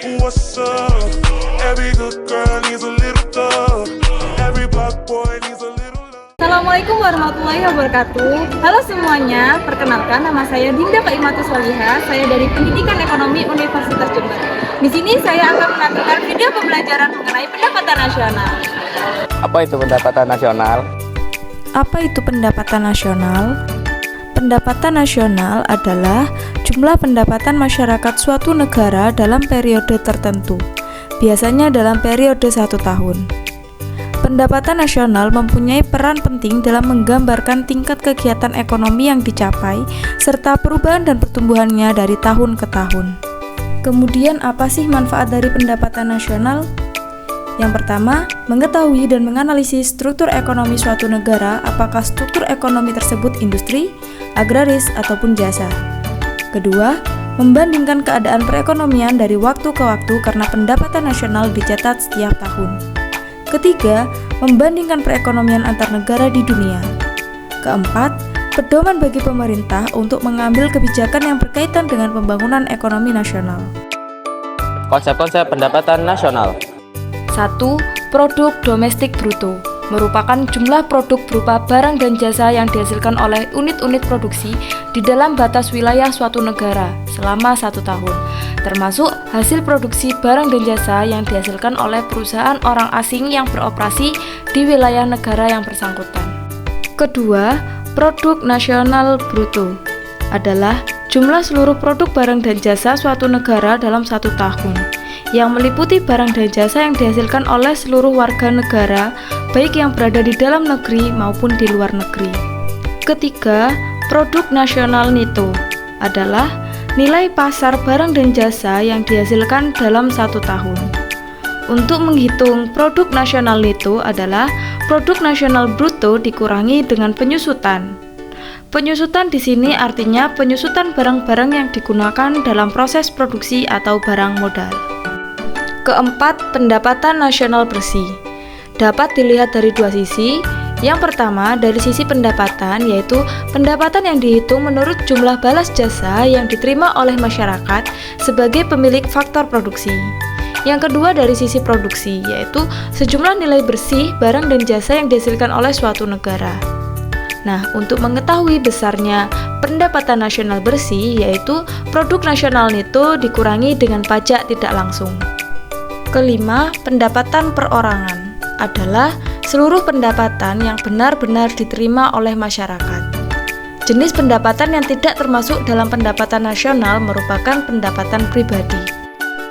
What's up? Every good girl needs a little thug. Every black boy needs a little love. Assalamualaikum warahmatullahi wabarakatuh. Halo semuanya, perkenalkan nama saya Dinda Kaimatus Waliha. Saya dari Pendidikan Ekonomi Universitas Jember. Di sini saya akan menampilkan video pembelajaran mengenai pendapatan nasional. Apa itu pendapatan nasional? Apa itu pendapatan nasional? Pendapatan nasional adalah jumlah pendapatan masyarakat suatu negara dalam periode tertentu, biasanya dalam periode 1 tahun. Pendapatan nasional mempunyai peran penting dalam menggambarkan tingkat kegiatan ekonomi yang dicapai, serta perubahan dan pertumbuhannya dari tahun ke tahun. Kemudian apa sih manfaat dari pendapatan nasional? Yang pertama, mengetahui dan menganalisis struktur ekonomi suatu negara, apakah struktur ekonomi tersebut industri, agraris, ataupun jasa. Kedua, membandingkan keadaan perekonomian dari waktu ke waktu karena pendapatan nasional dicatat setiap tahun. Ketiga, membandingkan perekonomian antar negara di dunia. Keempat, pedoman bagi pemerintah untuk mengambil kebijakan yang berkaitan dengan pembangunan ekonomi nasional. Konsep-konsep pendapatan nasional. 1. Produk domestik bruto merupakan jumlah produk berupa barang dan jasa yang dihasilkan oleh unit-unit produksi di dalam batas wilayah suatu negara selama 1 tahun, termasuk hasil produksi barang dan jasa yang dihasilkan oleh perusahaan orang asing yang beroperasi di wilayah negara yang bersangkutan. Kedua, produk nasional bruto adalah jumlah seluruh produk barang dan jasa suatu negara dalam 1 tahun, yang meliputi barang dan jasa yang dihasilkan oleh seluruh warga negara, baik yang berada di dalam negeri maupun di luar negeri. Ketiga, produk nasional neto adalah nilai pasar barang dan jasa yang dihasilkan dalam 1 tahun. Untuk menghitung produk nasional neto adalah produk nasional bruto dikurangi dengan penyusutan. Penyusutan di sini artinya penyusutan barang-barang yang digunakan dalam proses produksi atau barang modal. Keempat, pendapatan nasional bersih dapat dilihat dari dua sisi. Yang pertama, dari sisi pendapatan, yaitu pendapatan yang dihitung menurut jumlah balas jasa yang diterima oleh masyarakat sebagai pemilik faktor produksi. Yang kedua, dari sisi produksi, yaitu sejumlah nilai bersih barang dan jasa yang dihasilkan oleh suatu negara. Nah, untuk mengetahui besarnya pendapatan nasional bersih, yaitu produk nasional neto dikurangi dengan pajak tidak langsung. Kelima, pendapatan perorangan adalah seluruh pendapatan yang benar-benar diterima oleh masyarakat. Jenis pendapatan yang tidak termasuk dalam pendapatan nasional merupakan pendapatan pribadi.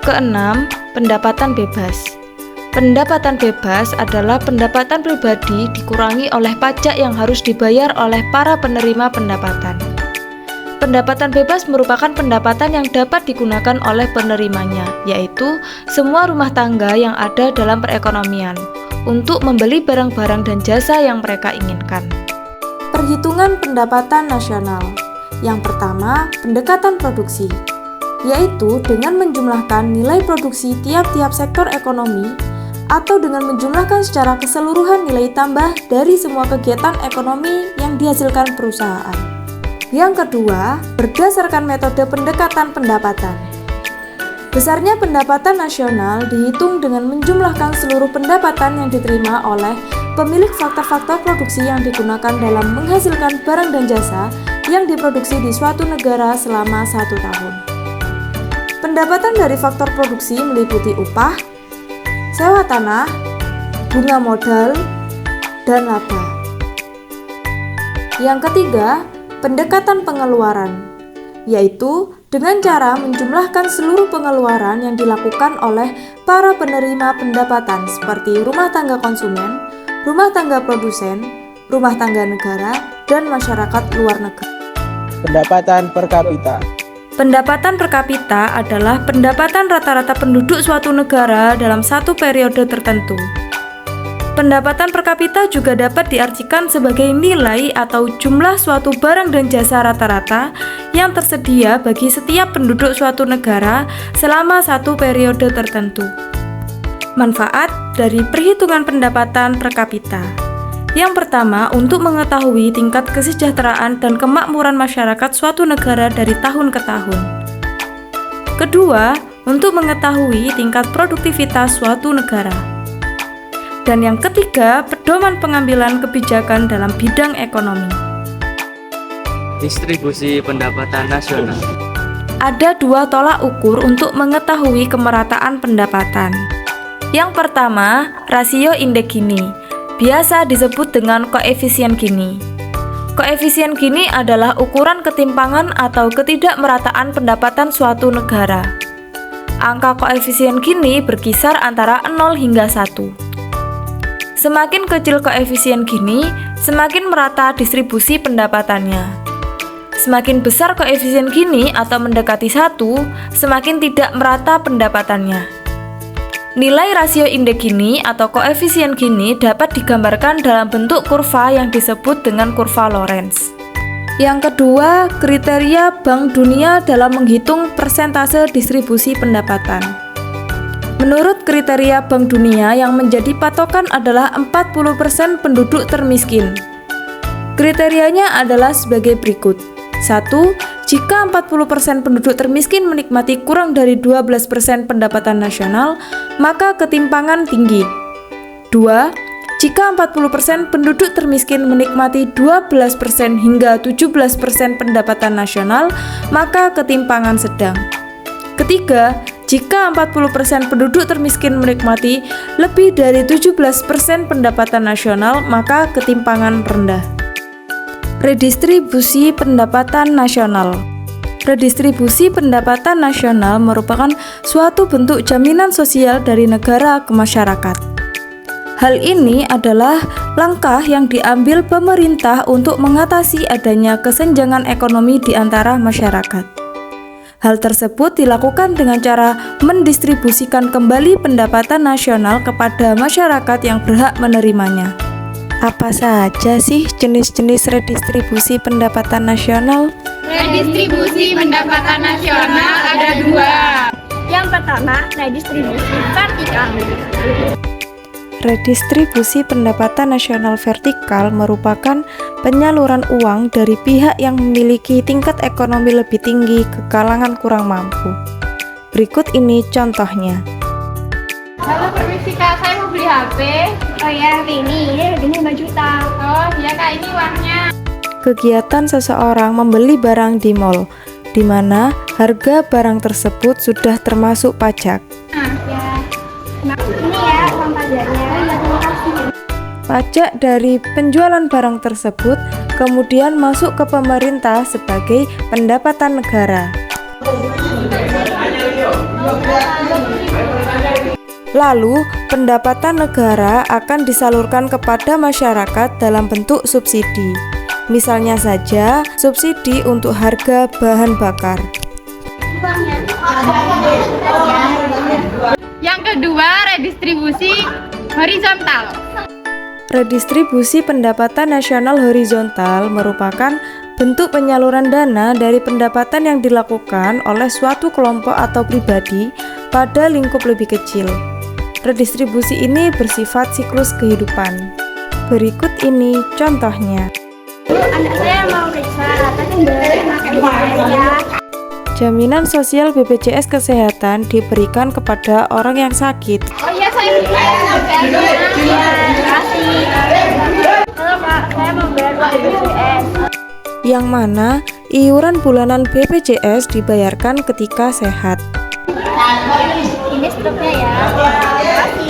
Keenam, pendapatan bebas. Pendapatan bebas adalah pendapatan pribadi dikurangi oleh pajak yang harus dibayar oleh para penerima pendapatan. Pendapatan bebas merupakan pendapatan yang dapat digunakan oleh penerimanya, yaitu semua rumah tangga yang ada dalam perekonomian, untuk membeli barang-barang dan jasa yang mereka inginkan. Perhitungan pendapatan nasional. Yang pertama, pendekatan produksi, yaitu dengan menjumlahkan nilai produksi tiap-tiap sektor ekonomi atau dengan menjumlahkan secara keseluruhan nilai tambah dari semua kegiatan ekonomi yang dihasilkan perusahaan. Yang kedua, berdasarkan metode pendekatan pendapatan. Besarnya pendapatan nasional dihitung dengan menjumlahkan seluruh pendapatan yang diterima oleh pemilik faktor-faktor produksi yang digunakan dalam menghasilkan barang dan jasa yang diproduksi di suatu negara selama 1 tahun. Pendapatan dari faktor produksi meliputi upah, sewa tanah, bunga modal, dan laba. Yang ketiga, pendekatan pengeluaran, yaitu dengan cara menjumlahkan seluruh pengeluaran yang dilakukan oleh para penerima pendapatan seperti rumah tangga konsumen, rumah tangga produsen, rumah tangga negara, dan masyarakat luar negeri. Pendapatan per kapita. Pendapatan per kapita adalah pendapatan rata-rata penduduk suatu negara dalam satu periode tertentu. Pendapatan per kapita juga dapat diartikan sebagai nilai atau jumlah suatu barang dan jasa rata-rata yang tersedia bagi setiap penduduk suatu negara selama satu periode tertentu. Manfaat dari perhitungan pendapatan per kapita. Yang pertama, untuk mengetahui tingkat kesejahteraan dan kemakmuran masyarakat suatu negara dari tahun ke tahun. Kedua, untuk mengetahui tingkat produktivitas suatu negara. Dan yang ketiga, pedoman pengambilan kebijakan dalam bidang ekonomi. Distribusi pendapatan nasional. Ada dua tolak ukur untuk mengetahui kemerataan pendapatan. Yang pertama, rasio indeks Gini, biasa disebut dengan koefisien Gini. Koefisien Gini adalah ukuran ketimpangan atau ketidakmerataan pendapatan suatu negara. Angka koefisien Gini berkisar antara 0 hingga 1. Semakin kecil koefisien Gini, semakin merata distribusi pendapatannya. Semakin besar koefisien Gini atau mendekati 1, semakin tidak merata pendapatannya. Nilai rasio indeks Gini atau koefisien Gini dapat digambarkan dalam bentuk kurva yang disebut dengan kurva Lorenz. Yang kedua, kriteria Bank Dunia dalam menghitung persentase distribusi pendapatan. Menurut kriteria Bank Dunia, yang menjadi patokan adalah 40% penduduk termiskin. Kriterianya adalah sebagai berikut. 1. Jika 40% penduduk termiskin menikmati kurang dari 12% pendapatan nasional, maka ketimpangan tinggi. 2. Jika 40% penduduk termiskin menikmati 12% hingga 17% pendapatan nasional, maka ketimpangan sedang. Ketiga, jika 40% penduduk termiskin menikmati lebih dari 17% pendapatan nasional, maka ketimpangan rendah. Redistribusi pendapatan nasional. Redistribusi pendapatan nasional merupakan suatu bentuk jaminan sosial dari negara ke masyarakat. Hal ini adalah langkah yang diambil pemerintah untuk mengatasi adanya kesenjangan ekonomi di antara masyarakat. Hal tersebut dilakukan dengan cara mendistribusikan kembali pendapatan nasional kepada masyarakat yang berhak menerimanya. Apa saja sih jenis-jenis redistribusi pendapatan nasional? Redistribusi pendapatan nasional ada dua. Yang pertama, redistribusi vertikal. Redistribusi pendapatan nasional vertikal merupakan penyaluran uang dari pihak yang memiliki tingkat ekonomi lebih tinggi ke kalangan kurang mampu. Berikut ini contohnya. Halo, permisi Kak, saya mau beli HP. Oh ya, ini harganya 5 juta. Oh iya Kak, ini uangnya. Kegiatan seseorang membeli barang di mall, di mana harga barang tersebut sudah termasuk pajak. Ini ya uang pajaknya. Terima kasih. Pajak dari penjualan barang tersebut kemudian masuk ke pemerintah sebagai pendapatan negara. Lalu, pendapatan negara akan disalurkan kepada masyarakat dalam bentuk subsidi. Misalnya saja, subsidi untuk harga bahan bakar. Yang kedua, redistribusi horizontal. Redistribusi pendapatan nasional horizontal merupakan bentuk penyaluran dana dari pendapatan yang dilakukan oleh suatu kelompok atau pribadi pada lingkup lebih kecil. Redistribusi ini bersifat siklus kehidupan. Berikut ini contohnya. Anak saya mau periksa, tapi ya. Jaminan sosial BPJS Kesehatan diberikan kepada orang yang sakit. Oh iya, saya terima kasih. Halo Pak, saya mau bayar uang BPJS. Yang mana iuran bulanan BPJS dibayarkan ketika sehat. Ini struknya ya. Terima kasih.